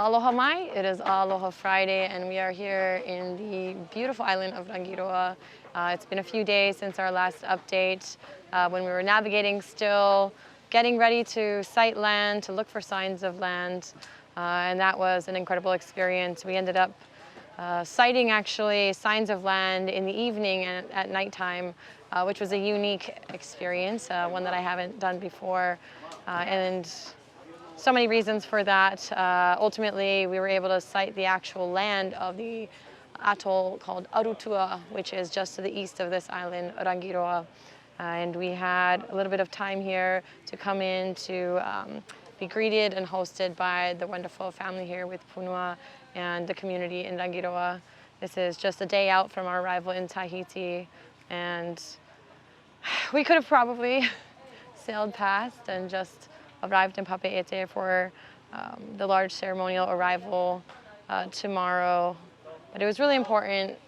Aloha mai, it is Aloha Friday and we are here in the beautiful island of Rangiroa. It's been a few days since our last update when we were navigating still, getting ready to sight land, to look for signs of land, and that was an incredible experience. We ended up sighting actually signs of land in the evening and at nighttime, which was a unique experience, one that I haven't done before, and so many reasons for that. Ultimately, we were able to sight the actual land of the atoll called Arutua, which is just to the east of this island, Rangiroa. And we had a little bit of time here to come in to be greeted and hosted by the wonderful family here with Punua and the community in Rangiroa. This is just a day out from our arrival in Tahiti, and we could have probably sailed past and just arrived in Papeete for the large ceremonial arrival tomorrow. But it was really important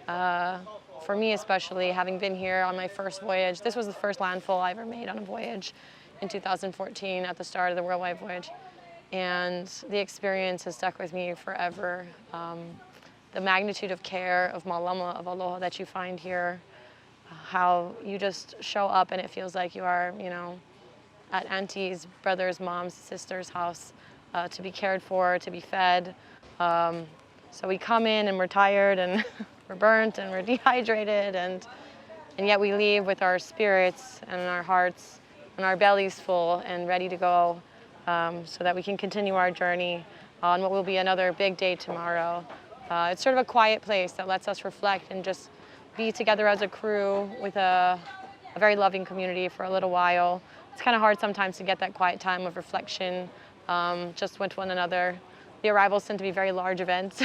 for me, especially having been here on my first voyage. This was the first landfall I ever made on a voyage in 2014 at the start of the worldwide voyage. And the experience has stuck with me forever. The magnitude of care, of malama, of aloha that you find here, how you just show up and it feels like you are, you know, at auntie's, brother's, mom's, sister's house to be cared for, to be fed. So we come in and we're tired and we're burnt and we're dehydrated, and yet we leave with our spirits and our hearts and our bellies full and ready to go so that we can continue our journey on what will be another big day tomorrow. It's sort of a quiet place that lets us reflect and just be together as a crew with a very loving community for a little while. It's kind of hard sometimes to get that quiet time of reflection just with one another. The arrivals tend to be very large events,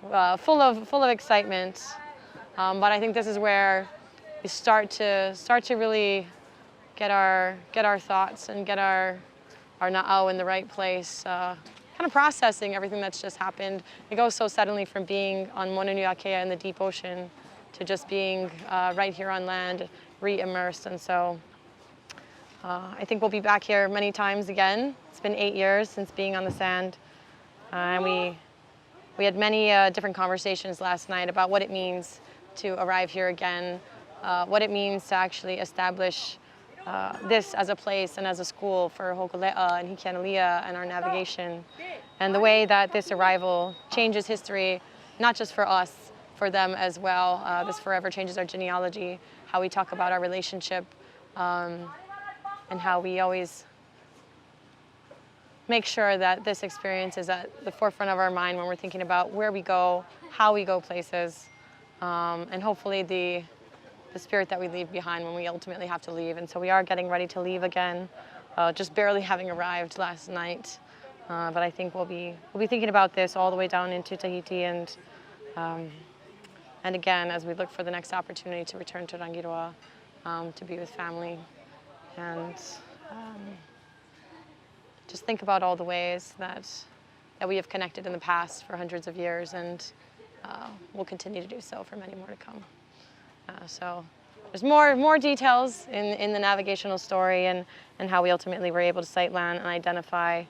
full of excitement. But I think this is where we start to really get our thoughts and get our na'au in the right place. Kind of processing everything that's just happened. It goes so suddenly from being on Monunuakea in the deep ocean to just being right here on land, re-immersed. And so I think we'll be back here many times again. It's been 8 years since being on the sand. And we had many different conversations last night about what it means to arrive here again, what it means to actually establish this as a place and as a school for Hōkūleʻa and Kealaikahiki and our navigation, and the way that this arrival changes history, not just for us, for them as well. This forever changes our genealogy, how we talk about our relationship, and how we always make sure that this experience is at the forefront of our mind when we're thinking about where we go, how we go places, and hopefully the spirit that we leave behind when we ultimately have to leave. And so we are getting ready to leave again, just barely having arrived last night. But I think we'll be thinking about this all the way down into Tahiti, and again as we look for the next opportunity to return to Rangiroa to be with family. And just think about all the ways that we have connected in the past for hundreds of years, and we'll continue to do so for many more to come. So there's more details in the navigational story and how we ultimately were able to sight land and identify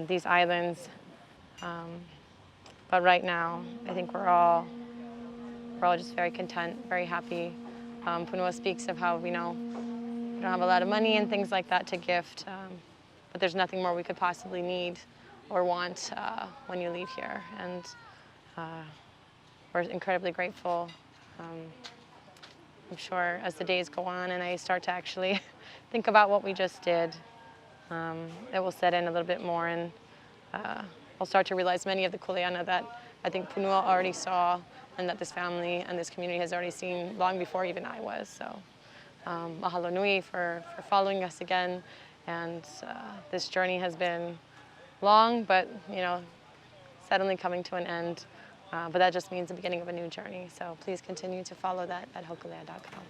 these islands. But right now, I think we're all just very content, very happy. Punua speaks of how we don't have a lot of money and things like that to gift, but there's nothing more we could possibly need or want when you leave here. And we're incredibly grateful. I'm sure as the days go on and I start to actually think about what we just did, it will set in a little bit more, and I'll start to realize many of the kuleana that I think Punua already saw and that this family and this community has already seen long before even I was. So mahalo nui for following us again, and this journey has been long, but suddenly coming to an end. But that just means the beginning of a new journey. So please continue to follow that at hōkūleʻa.com.